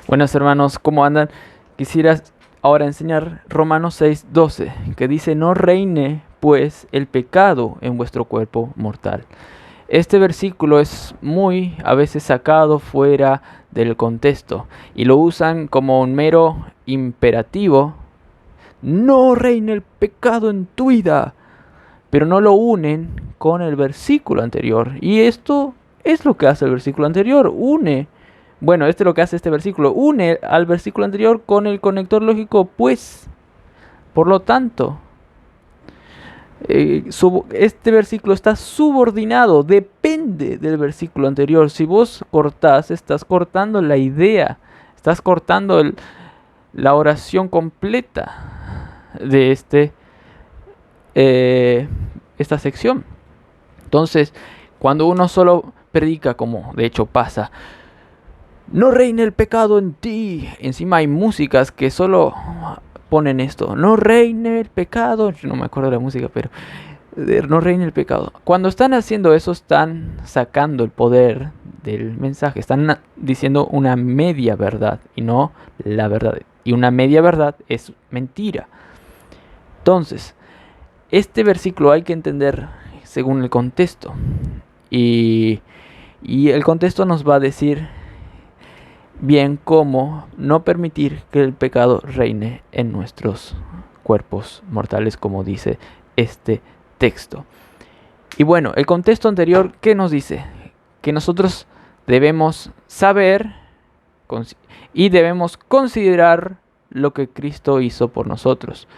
Buenos hermanos, ¿cómo andan? Quisiera ahora enseñar Romanos 6:12, que dice: no reine pues el pecado en vuestro cuerpo mortal. Este versículo es muy a veces sacado fuera del contexto y lo usan como un mero imperativo: no reine el pecado en tu vida, pero no lo unen con el versículo anterior. Y esto es lo que hace el versículo anterior, esto es lo que hace este versículo, une al versículo anterior con el conector lógico pues. Por lo tanto, este versículo está subordinado, depende del versículo anterior. Si vos cortás, estás cortando la idea, estás cortando la oración completa de esta sección. Entonces, cuando uno solo predica, como de hecho pasa, no reine el pecado en ti, encima hay músicas que solo ponen esto: no reine el pecado. Yo no me acuerdo de la música, pero no reine el pecado. Cuando están haciendo eso, están sacando el poder del mensaje, están diciendo una media verdad y no la verdad. Y una media verdad es mentira. Entonces, este versículo hay que entender según el contexto. Y el contexto nos va a decir bien cómo no permitir que el pecado reine en nuestros cuerpos mortales, como dice este texto. Y bueno, el contexto anterior, ¿qué nos dice? Que nosotros debemos saber y debemos considerar lo que Cristo hizo por nosotros.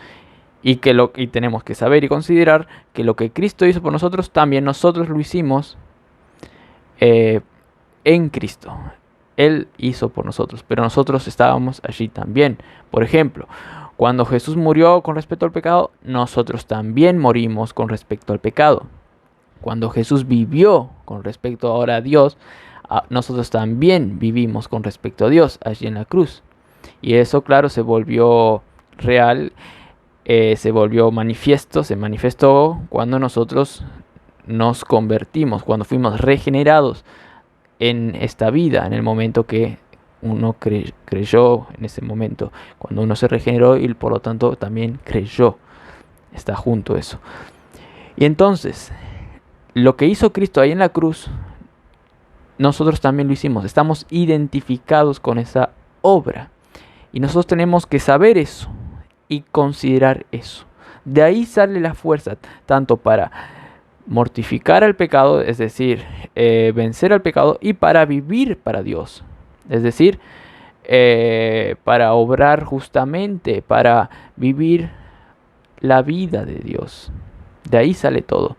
Y tenemos que saber y considerar que lo que Cristo hizo por nosotros, también nosotros lo hicimos en Cristo. Él hizo por nosotros, pero nosotros estábamos allí también. Por ejemplo, cuando Jesús murió con respecto al pecado, nosotros también morimos con respecto al pecado. Cuando Jesús vivió con respecto ahora a Dios, nosotros también vivimos con respecto a Dios allí en la cruz. Y eso, claro, se volvió real, se volvió manifiesto, se manifestó cuando nosotros nos convertimos, cuando fuimos regenerados en esta vida, en el momento que uno creyó, en ese momento, cuando uno se regeneró y por lo tanto también creyó. Está junto eso. Y entonces, lo que hizo Cristo ahí en la cruz, nosotros también lo hicimos. Estamos identificados con esa obra. Y nosotros tenemos que saber eso y considerar eso. De ahí sale la fuerza, tanto para mortificar al pecado, es decir, vencer al pecado, y para vivir para Dios, es decir, para obrar justamente, para vivir la vida de Dios. De ahí sale todo.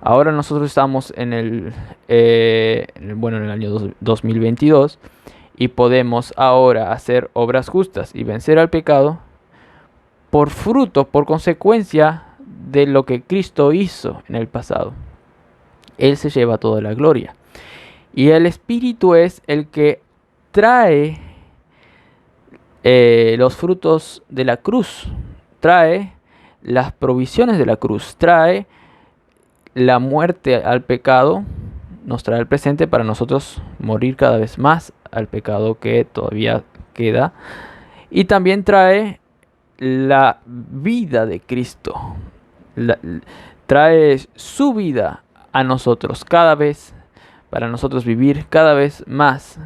Ahora nosotros estamos en el año 2022 y podemos ahora hacer obras justas y vencer al pecado por fruto, por consecuencia de lo que Cristo hizo en el pasado. Él se lleva toda la gloria. Y el Espíritu es el que trae los frutos de la cruz, trae las provisiones de la cruz, trae la muerte al pecado, nos trae el presente para nosotros morir cada vez más al pecado que todavía queda, y también trae la vida de Cristo, trae su vida a nosotros cada vez, para nosotros vivir cada vez más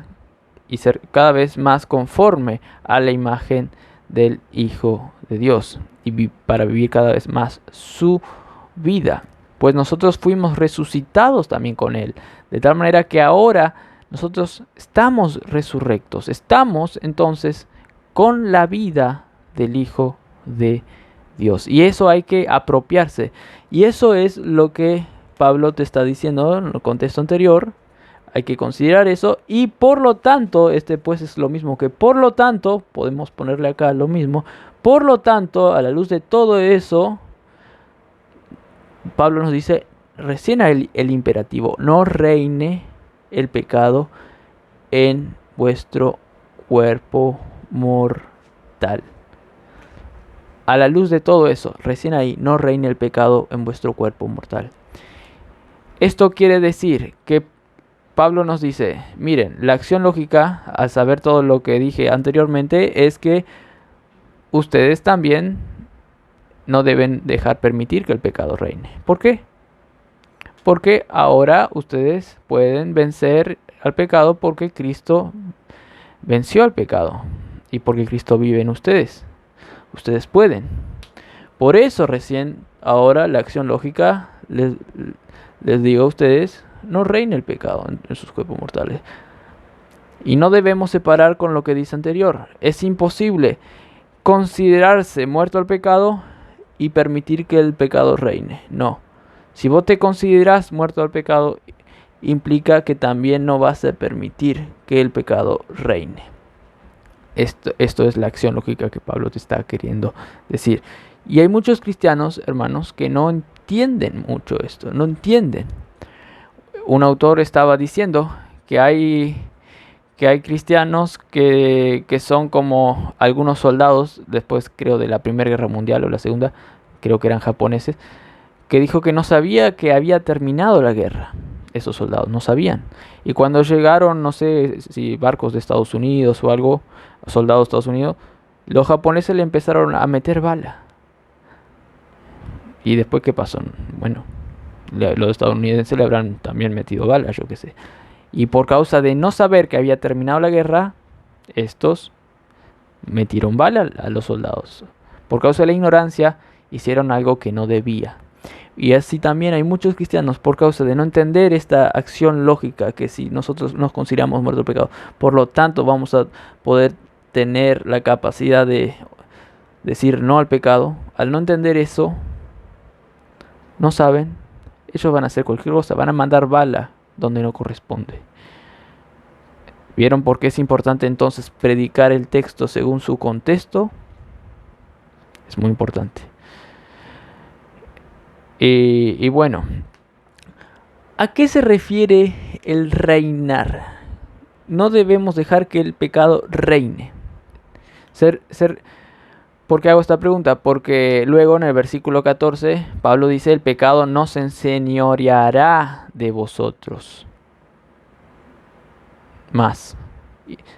y ser cada vez más conforme a la imagen del Hijo de Dios, y para vivir cada vez más su vida, pues nosotros fuimos resucitados también con Él, de tal manera que ahora nosotros estamos resurrectos, estamos entonces con la vida del Hijo de Dios. Y eso hay que apropiarse. Y eso es lo que Pablo te está diciendo en el contexto anterior. Hay que considerar eso. Y por lo tanto, pues es lo mismo que por lo tanto, podemos ponerle acá lo mismo. Por lo tanto, a la luz de todo eso, Pablo nos dice recién el imperativo: no reine el pecado en vuestro cuerpo mortal. A la luz de todo eso, recién ahí, no reine el pecado en vuestro cuerpo mortal. Esto quiere decir que Pablo nos dice, miren, la acción lógica, al saber todo lo que dije anteriormente, es que ustedes también no deben dejar permitir que el pecado reine. ¿Por qué? Porque ahora ustedes pueden vencer al pecado porque Cristo venció al pecado y porque Cristo vive en ustedes. Ustedes pueden. Por eso recién ahora la acción lógica les digo a ustedes, no reine el pecado en sus cuerpos mortales. Y no debemos separar con lo que dice anterior. Es imposible considerarse muerto al pecado y permitir que el pecado reine. No. Si vos te consideras muerto al pecado, implica que también no vas a permitir que el pecado reine. Esto es la acción lógica que Pablo te está queriendo decir. Y hay muchos cristianos, hermanos, que no entienden mucho esto, no entienden. Un autor estaba diciendo que hay cristianos que son como algunos soldados, después creo de la Primera Guerra Mundial o la Segunda, creo que eran japoneses, que dijo que no sabía que había terminado la guerra. Esos soldados no sabían. Y cuando llegaron, no sé si barcos de Estados Unidos o algo, soldados de Estados Unidos, los japoneses le empezaron a meter bala. ¿Y después qué pasó? Bueno, los estadounidenses le habrán también metido bala, yo qué sé. Y por causa de no saber que había terminado la guerra, estos metieron bala a los soldados. Por causa de la ignorancia, hicieron algo que no debía. Y así también hay muchos cristianos, por causa de no entender esta acción lógica, que si nosotros nos consideramos muertos al pecado, por lo tanto vamos a poder tener la capacidad de decir no al pecado. Al no entender eso, no saben, ellos van a hacer cualquier cosa, van a mandar bala donde no corresponde. ¿Vieron por qué es importante entonces predicar el texto según su contexto? Es muy importante. Y bueno, ¿a qué se refiere el reinar? No debemos dejar que el pecado reine. ¿Por qué hago esta pregunta? Porque luego en el versículo 14, Pablo dice, el pecado no se enseñoreará de vosotros más.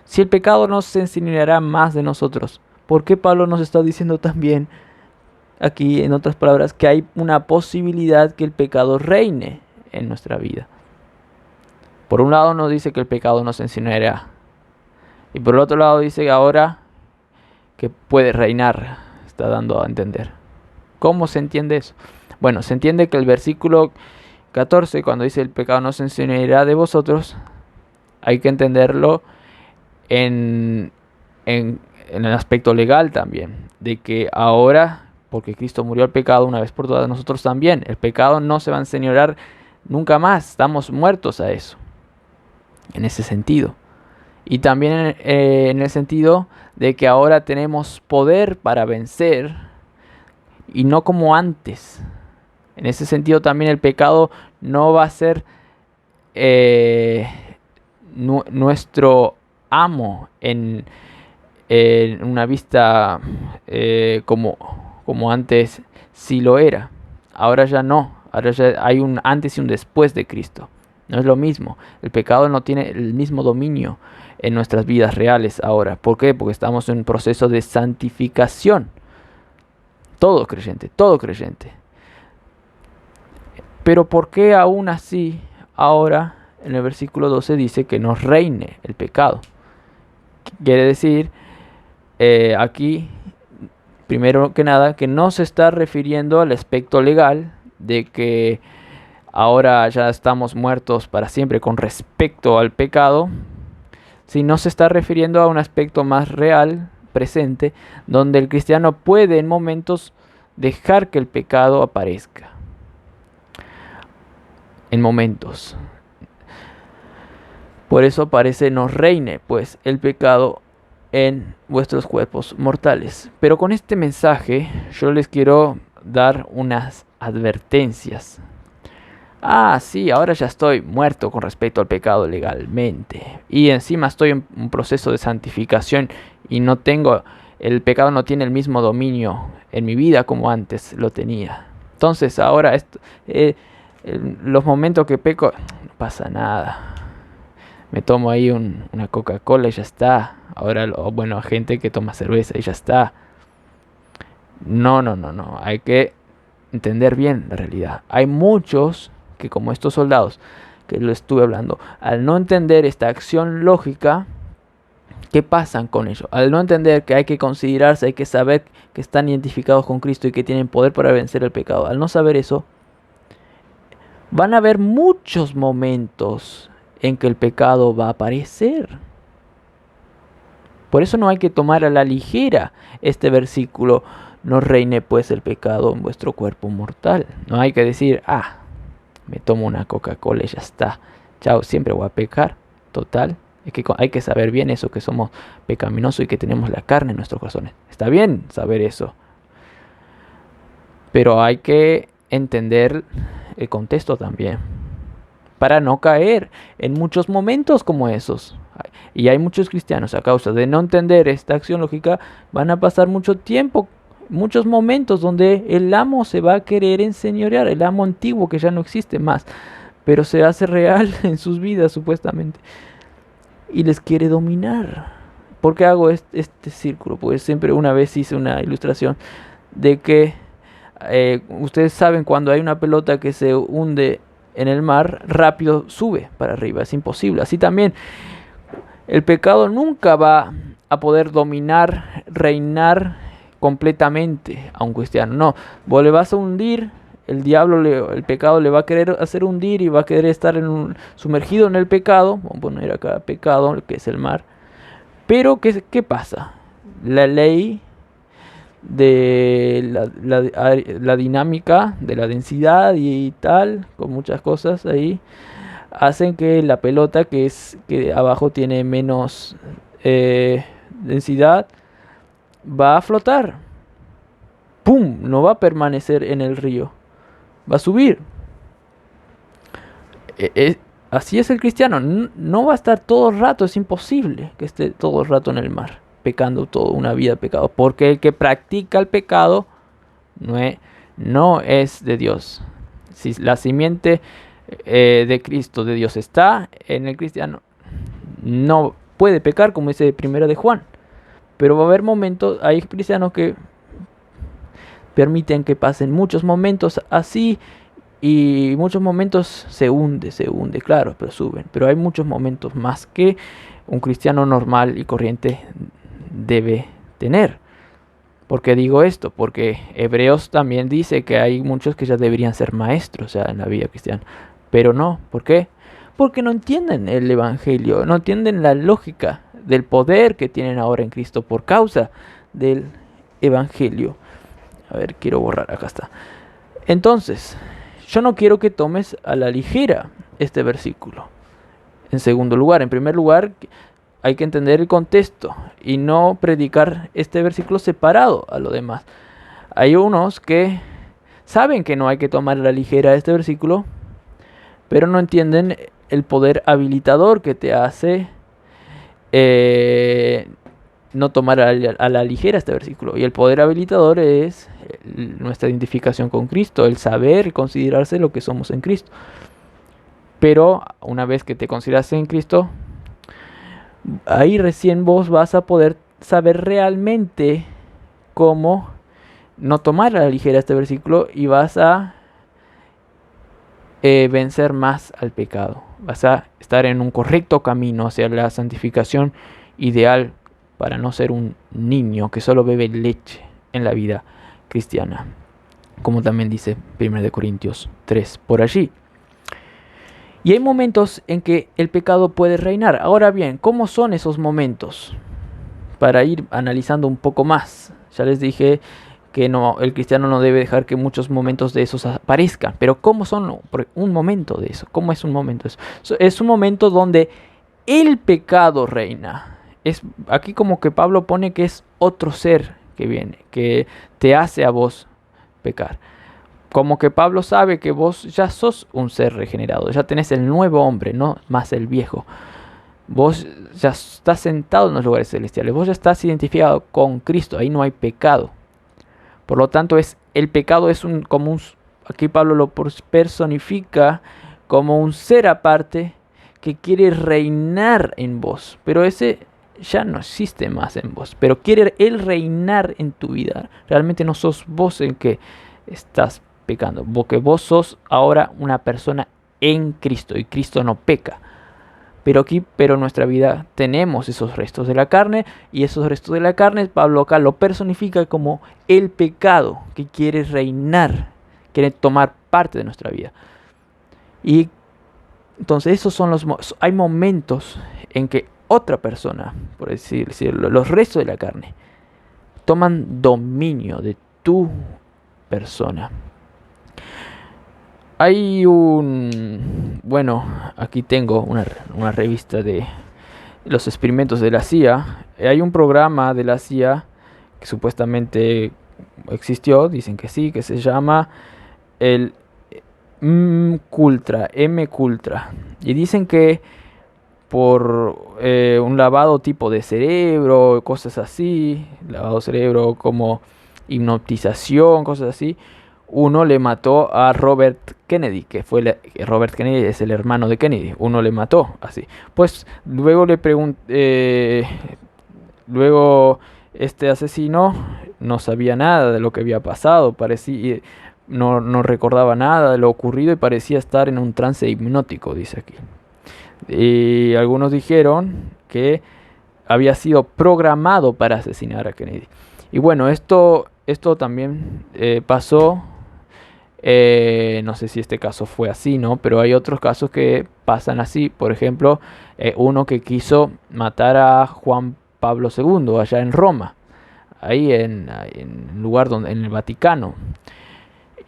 Si el pecado no se enseñoreará más de nosotros, ¿por qué Pablo nos está diciendo también aquí, en otras palabras, que hay una posibilidad que el pecado reine en nuestra vida? Por un lado nos dice que el pecado no se enseñoreará, y por el otro lado dice ahora que puede reinar, está dando a entender. ¿Cómo se entiende eso? Bueno, se entiende que el versículo 14, cuando dice el pecado no se enseñoreará de vosotros, hay que entenderlo en el aspecto legal también, de que ahora, porque Cristo murió al pecado una vez por todas, nosotros también, el pecado no se va a enseñorear nunca más, estamos muertos a eso, en ese sentido. Y también en el sentido de que ahora tenemos poder para vencer y no como antes. En ese sentido también el pecado no va a ser nuestro amo en una vista como antes sí lo era. Ahora ya no, ahora ya hay un antes y un después de Cristo. No es lo mismo, el pecado no tiene el mismo dominio en nuestras vidas reales ahora. ¿Por qué? Porque estamos en un proceso de santificación. Todo creyente, todo creyente. Pero ¿por qué aún así ahora en el versículo 12 dice que nos reine el pecado? Quiere decir aquí, primero que nada, que no se está refiriendo al aspecto legal de que ahora ya estamos muertos para siempre con respecto al pecado, sino se está refiriendo a un aspecto más real, presente, donde el cristiano puede en momentos dejar que el pecado aparezca. En momentos. Por eso aparece nos reine, pues, el pecado en vuestros cuerpos mortales. Pero con este mensaje yo les quiero dar unas advertencias. Sí, ahora ya estoy muerto con respecto al pecado legalmente. Y encima estoy en un proceso de santificación y el pecado no tiene el mismo dominio en mi vida como antes lo tenía. Entonces ahora los momentos que peco, no pasa nada. me tomo ahí una Coca-Cola y ya está. Ahora, bueno, gente que toma cerveza y ya está. No, no, no, no. Hay que entender bien la realidad. Hay muchos que, como estos soldados que lo estuve hablando, al no entender esta acción lógica, ¿qué pasan con ello? Al no entender que hay que considerarse, hay que saber que están identificados con Cristo y que tienen poder para vencer el pecado. Al no saber eso, van a haber muchos momentos en que el pecado va a aparecer. Por eso no hay que tomar a la ligera este versículo: no reine pues el pecado en vuestro cuerpo mortal. No hay que decir, me tomo una Coca-Cola y ya está. Chao, siempre voy a pecar. Total. Es que hay que saber bien eso, que somos pecaminosos y que tenemos la carne en nuestros corazones. Está bien saber eso. Pero hay que entender el contexto también, para no caer en muchos momentos como esos. Y hay muchos cristianos, a causa de no entender esta acción lógica, van a pasar mucho tiempo, muchos momentos donde el amo se va a querer enseñorear, el amo antiguo que ya no existe más, pero se hace real en sus vidas supuestamente, y les quiere dominar. ¿Por qué hago este círculo? Pues siempre, una vez hice una ilustración de que ustedes saben, cuando hay una pelota que se hunde en el mar, rápido sube para arriba, es imposible. Así también el pecado nunca va a poder dominar, reinar completamente a un cristiano. No, vos le vas a hundir, el diablo, el pecado le va a querer hacer hundir y va a querer estar sumergido en el pecado. Vamos a poner acá pecado, que es el mar. Pero ¿qué pasa? La ley de la dinámica de la densidad y tal, con muchas cosas ahí, hacen que la pelota, que abajo tiene menos densidad, va a flotar. ¡Pum! No va a permanecer en el río, va a subir. Así es el cristiano, no va a estar todo el rato, es imposible que esté todo el rato en el mar, pecando toda una vida de pecado, porque el que practica el pecado no es de Dios. Si la simiente de Cristo, de Dios, está en el cristiano, no puede pecar, como dice 1 de Juan. Pero va a haber momentos, hay cristianos que permiten que pasen muchos momentos así, y muchos momentos se hunde, claro, pero suben. Pero hay muchos momentos más que un cristiano normal y corriente debe tener. ¿Por qué digo esto? Porque Hebreos también dice que hay muchos que ya deberían ser maestros, o sea, en la vida cristiana. Pero no, ¿por qué? Porque no entienden el evangelio, no entienden la lógica del poder que tienen ahora en Cristo por causa del evangelio. A ver, quiero borrar, acá está. Entonces, yo no quiero que tomes a la ligera este versículo. En segundo lugar, en primer lugar, hay que entender el contexto y no predicar este versículo separado a lo demás. Hay unos que saben que no hay que tomar a la ligera este versículo, pero no entienden el poder habilitador que te hace no tomar a la ligera este versículo. Y el poder habilitador es nuestra identificación con Cristo, el saber y considerarse lo que somos en Cristo. Pero una vez que te consideras en Cristo, ahí recién vos vas a poder saber realmente cómo no tomar a la ligera este versículo, y vas a vencer más al pecado. Vas a estar en un correcto camino hacia la santificación ideal, para no ser un niño que solo bebe leche en la vida cristiana, como también dice 1 Corintios 3 por allí. Y hay momentos en que el pecado puede reinar. Ahora bien, ¿cómo son esos momentos? Para ir analizando un poco más. Ya les dije que no, el cristiano no debe dejar que muchos momentos de esos aparezcan. Pero ¿cómo son un momento de eso? ¿Cómo es un momento de eso? Es un momento donde el pecado reina. Es aquí como que Pablo pone que es otro ser que viene, que te hace a vos pecar. Como que Pablo sabe que vos ya sos un ser regenerado, ya tenés el nuevo hombre, no más el viejo. Vos ya estás sentado en los lugares celestiales, vos ya estás identificado con Cristo, ahí no hay pecado. Por lo tanto, el pecado es aquí Pablo lo personifica como un ser aparte que quiere reinar en vos, pero ese ya no existe más en vos, pero quiere Él reinar en tu vida. Realmente no sos vos el que estás pecando, porque vos sos ahora una persona en Cristo y Cristo no peca. Pero en nuestra vida tenemos esos restos de la carne, y esos restos de la carne Pablo acá lo personifica como el pecado que quiere reinar, quiere tomar parte de nuestra vida. Y entonces hay momentos en que otra persona, por decirlo, los restos de la carne, toman dominio de tu persona. Aquí tengo una revista de los experimentos de la CIA. Hay un programa de la CIA que supuestamente existió, dicen que sí, que se llama el MKUltra. Y dicen que por un lavado tipo de cerebro, cosas así, lavado de cerebro como hipnotización, cosas así, uno le mató a Robert Kennedy, Robert Kennedy es el hermano de Kennedy, uno le mató así. Pues luego le pregunté, luego este asesino no sabía nada de lo que había pasado, no recordaba nada de lo ocurrido y parecía estar en un trance hipnótico, dice aquí. Y algunos dijeron que había sido programado para asesinar a Kennedy. Y bueno, esto también pasó. No sé si este caso fue así, ¿no? Pero hay otros casos que pasan así. Por ejemplo, uno que quiso matar a Juan Pablo II allá en Roma, ahí en el lugar en el Vaticano.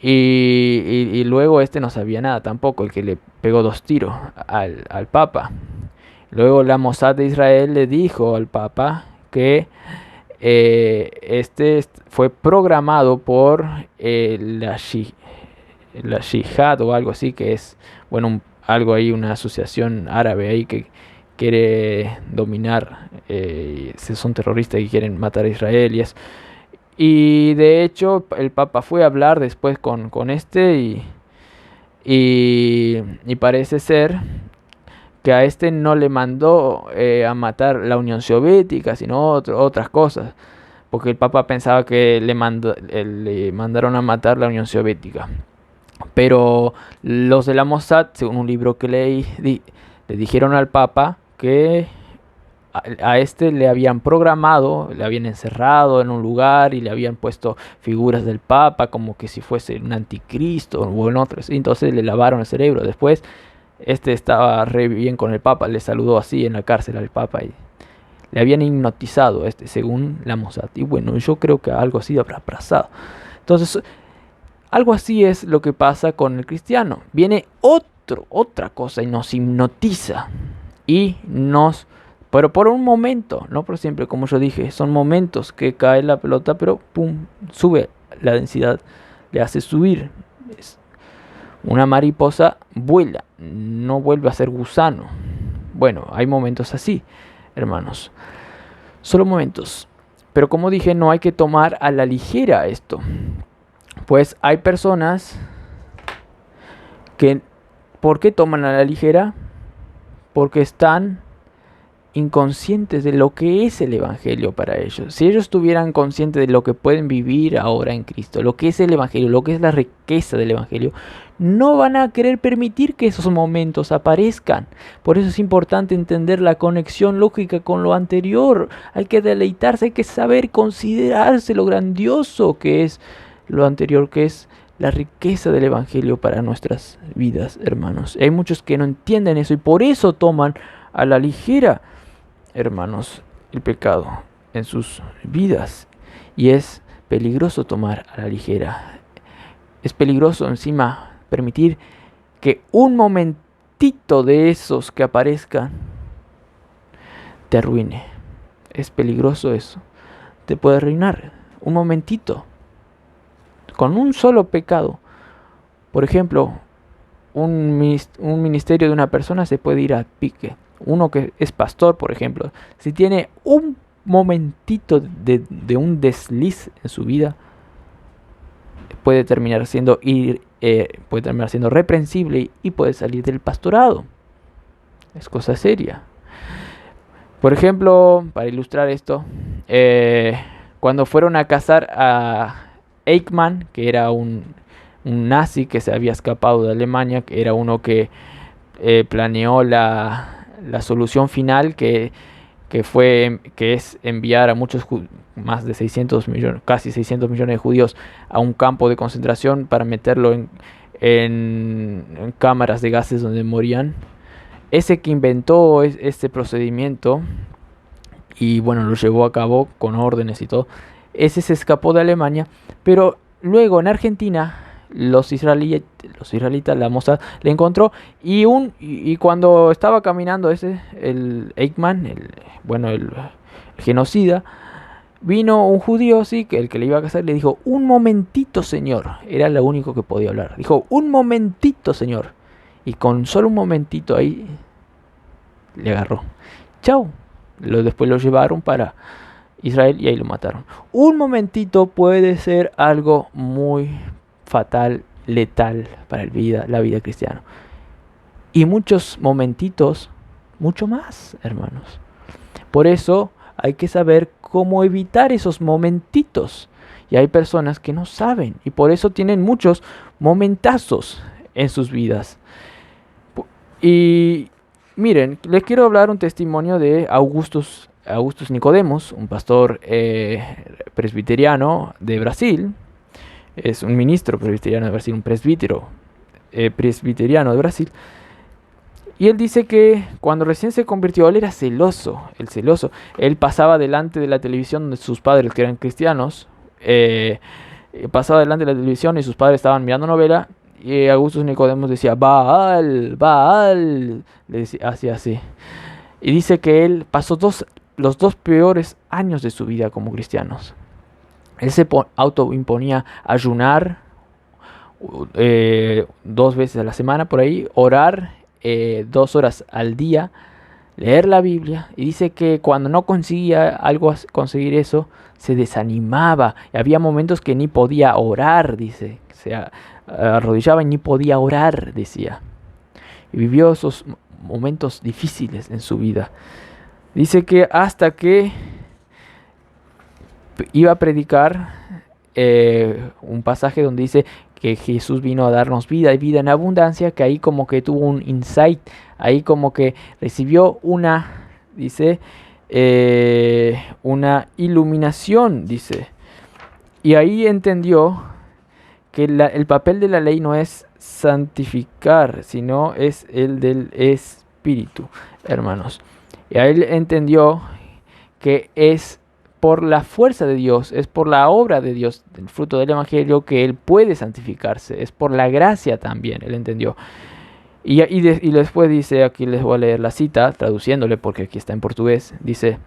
Y luego no sabía nada tampoco, el que le pegó 2 tiros al Papa. Luego la Mossad de Israel le dijo al Papa que fue programado por la Jihad o algo así, que es, bueno, algo ahí, una asociación árabe ahí que quiere dominar, son terroristas y quieren matar a Israel y eso. Y de hecho el Papa fue a hablar después con y parece ser que a no le mandó a matar la Unión Soviética, sino otras cosas. Porque el Papa pensaba que le mandaron a matar la Unión Soviética. Pero los de la Mossad, según un libro que leí, le dijeron al Papa que a le habían programado, le habían encerrado en un lugar y le habían puesto figuras del Papa como que si fuese un anticristo o en otros. Entonces le lavaron el cerebro. Después estaba re bien con el Papa, le saludó así en la cárcel al Papa y le habían hipnotizado según la Mossad. Y bueno, yo creo que algo así habrá pasado. Entonces, algo así es lo que pasa con el cristiano. Viene otra cosa y nos hipnotiza y pero por un momento, no por siempre, como yo dije, son momentos que cae la pelota, pero pum, sube la densidad, le hace subir. Una mariposa vuela, no vuelve a ser gusano. Bueno, hay momentos así, hermanos. Solo momentos. Pero como dije, no hay que tomar a la ligera esto. Pues hay personas que, ¿por qué toman a la ligera? Porque están inconscientes de lo que es el Evangelio para ellos. Si ellos estuvieran conscientes de lo que pueden vivir ahora en Cristo, lo que es el Evangelio, lo que es la riqueza del Evangelio, no van a querer permitir que esos momentos aparezcan. Por eso es importante entender la conexión lógica con lo anterior. Hay que deleitarse, hay que saber considerarse lo grandioso que es lo anterior, que es la riqueza del Evangelio para nuestras vidas, hermanos. Hay muchos que no entienden eso y por eso toman a la ligera, hermanos, el pecado en sus vidas. Y es peligroso tomar a la ligera. Es peligroso encima permitir que un momentito de esos que aparezcan te arruine. Es peligroso eso. Te puede arruinar un momentito con un solo pecado. Por ejemplo, un ministerio de una persona se puede ir a pique. Uno que es pastor, por ejemplo, si tiene un momentito de un desliz en su vida, puede terminar siendo reprensible y puede salir del pastorado. Es cosa seria. Por ejemplo, para ilustrar esto, cuando fueron a cazar a Eichmann, que era un nazi que se había escapado de Alemania, que era uno que planeó la solución final que es enviar a más de 600 millones, casi 600 millones de judíos a un campo de concentración para meterlo en cámaras de gases donde morían. Ese que inventó este procedimiento y bueno, lo llevó a cabo con órdenes y todo, ese se escapó de Alemania, pero luego en Argentina los israelitas, la Mossad, le encontró y cuando estaba caminando el Eichmann, el genocida, vino un judío, sí, que el que le iba a casar, le dijo, un momentito, señor. Era lo único que podía hablar. Dijo, un momentito, señor. Y con solo un momentito ahí, le agarró. Chau. Después lo llevaron para Israel y ahí lo mataron. Un momentito puede ser algo muy fatal, letal para la vida cristiana. Y muchos momentitos, mucho más, hermanos. Por eso hay que saber cómo evitar esos momentitos. Y hay personas que no saben y por eso tienen muchos momentazos en sus vidas. Y miren, les quiero hablar un testimonio de Augustus Nicodemos, un pastor presbiteriano de Brasil. Es un ministro presbiteriano de Brasil, un presbítero presbiteriano de Brasil. Y él dice que cuando recién se convirtió, él era celoso. Él pasaba delante de la televisión donde sus padres, que eran cristianos, pasaba delante de la televisión y sus padres estaban mirando novela. Y Augustus Nicodemos decía, Baal, Baal, le decía, hacía así. Y dice que él pasó los 2 peores años de su vida como cristianos. Él se autoimponía ayunar 2 veces a la semana por ahí, orar 2 horas al día, leer la Biblia, y dice que cuando no conseguía conseguir eso, se desanimaba. Y había momentos que ni podía orar, dice, se arrodillaba y ni podía orar, decía. Y vivió esos momentos difíciles en su vida. Dice que hasta que iba a predicar un pasaje donde dice que Jesús vino a darnos vida y vida en abundancia, que ahí como que tuvo un insight, ahí como que recibió una iluminación, dice. Y ahí entendió que el papel de la ley no es santificar, sino es el del Espíritu, hermanos. Y ahí él entendió que es por la fuerza de Dios, es por la obra de Dios, el fruto del Evangelio, que él puede santificarse. Es por la gracia también, él entendió. Y después dice, aquí les voy a leer la cita, traduciéndole porque aquí está en portugués. Dice,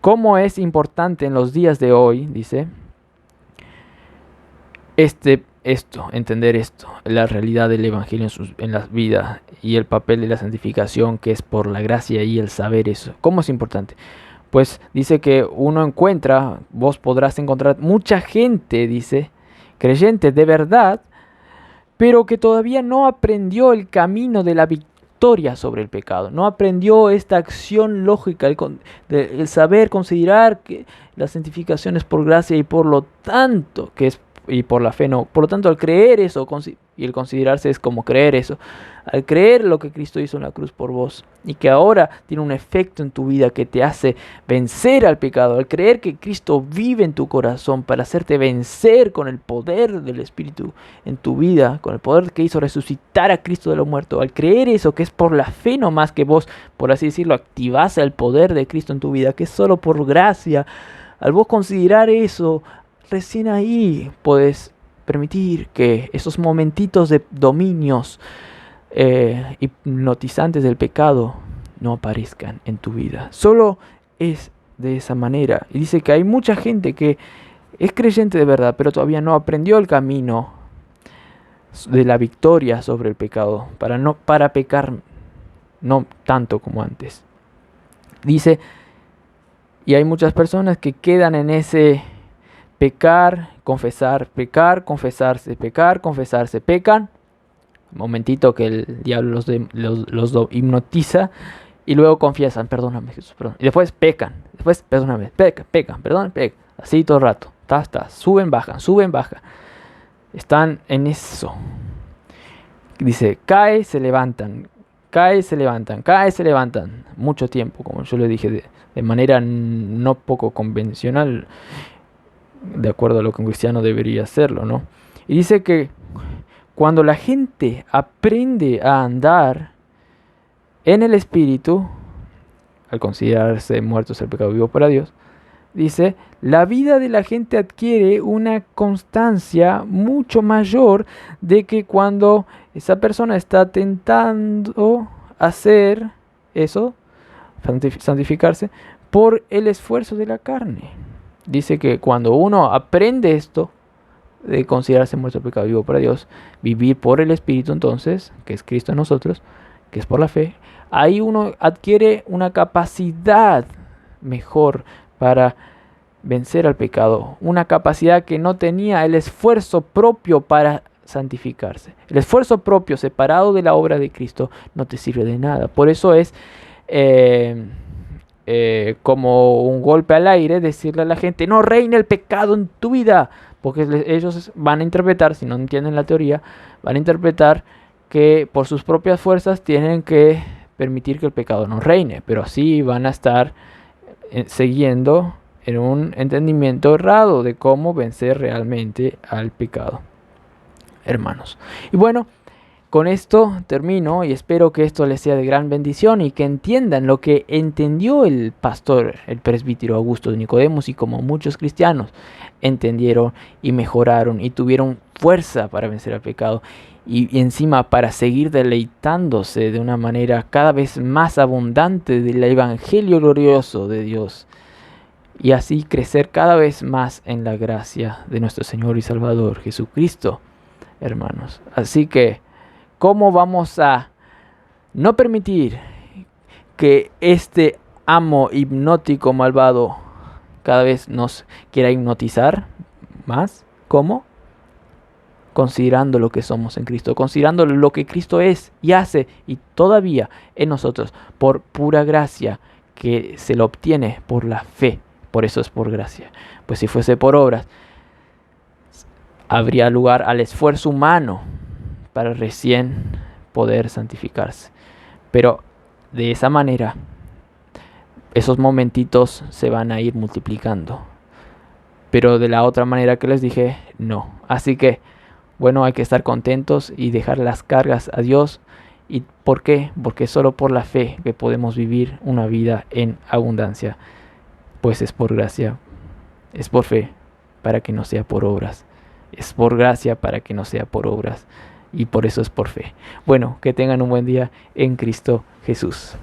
¿cómo es importante en los días de hoy? Dice, entender esto, la realidad del Evangelio en la vida y el papel de la santificación, que es por la gracia y el saber eso. ¿Cómo es importante? Pues dice que vos podrás encontrar mucha gente, dice, creyente de verdad, pero que todavía no aprendió el camino de la victoria sobre el pecado. No aprendió esta acción lógica, el saber considerar que la santificación es por gracia y por lo tanto, y por la fe no. Por lo tanto, al creer eso, y el considerarse es como creer eso, al creer lo que Cristo hizo en la cruz por vos, y que ahora tiene un efecto en tu vida que te hace vencer al pecado, al creer que Cristo vive en tu corazón para hacerte vencer con el poder del Espíritu en tu vida, con el poder que hizo resucitar a Cristo de los muertos, al creer eso, que es por la fe nomás que vos, por así decirlo, activás el poder de Cristo en tu vida, que es solo por gracia, al vos considerar eso, recién ahí puedes permitir que esos momentitos de dominios hipnotizantes del pecado no aparezcan en tu vida. Solo es de esa manera. Y dice que hay mucha gente que es creyente de verdad, pero todavía no aprendió el camino de la victoria sobre el pecado, para pecar no tanto como antes. Dice, y hay muchas personas que quedan en ese pecar, confesar, pecar, confesarse, pecar, confesarse, pecan. Un momentito que el diablo los hipnotiza y luego confiesan, perdóname Jesús, perdón. Y después pecan, después perdóname, pecan, perdón, pecan. Así todo el rato, suben, bajan, suben, bajan. Están en eso. Dice, cae, se levantan, cae, se levantan, cae, se levantan. Mucho tiempo, como yo le dije, de manera no poco convencional, de acuerdo a lo que un cristiano debería hacerlo, ¿no? Y dice que cuando la gente aprende a andar en el Espíritu, al considerarse muertos el pecado vivo para Dios, dice, la vida de la gente adquiere una constancia mucho mayor de que cuando esa persona está tentando hacer eso, santificarse, por el esfuerzo de la carne. Dice que cuando uno aprende esto, de considerarse muerto el pecado vivo para Dios, vivir por el Espíritu entonces, que es Cristo en nosotros, que es por la fe, ahí uno adquiere una capacidad mejor para vencer al pecado, una capacidad que no tenía el esfuerzo propio para santificarse. El esfuerzo propio separado de la obra de Cristo no te sirve de nada. Por eso es como un golpe al aire decirle a la gente, no reine el pecado en tu vida, porque ellos van a interpretar, si no entienden la teoría, van a interpretar que por sus propias fuerzas tienen que permitir que el pecado no reine, pero así van a estar siguiendo en un entendimiento errado de cómo vencer realmente al pecado, hermanos. Y bueno, con esto termino y espero que esto les sea de gran bendición y que entiendan lo que entendió el pastor, el presbítero Augusto de Nicodemos, y como muchos cristianos entendieron y mejoraron y tuvieron fuerza para vencer al pecado y encima para seguir deleitándose de una manera cada vez más abundante del evangelio glorioso de Dios y así crecer cada vez más en la gracia de nuestro Señor y Salvador Jesucristo, hermanos. Así que ¿cómo vamos a no permitir que este amo hipnótico malvado cada vez nos quiera hipnotizar más? ¿Cómo? Considerando lo que somos en Cristo, considerando lo que Cristo es y hace y todavía en nosotros por pura gracia que se lo obtiene por la fe. Por eso es por gracia. Pues si fuese por obras, habría lugar al esfuerzo humano para recién poder santificarse. Pero de esa manera, esos momentitos se van a ir multiplicando. Pero de la otra manera que les dije, no. Así que, bueno, hay que estar contentos y dejar las cargas a Dios. ¿Y por qué? Porque solo por la fe que podemos vivir una vida en abundancia. Pues es por gracia, es por fe, para que no sea por obras. Es por gracia para que no sea por obras. Y por eso es por fe. Bueno, que tengan un buen día en Cristo Jesús.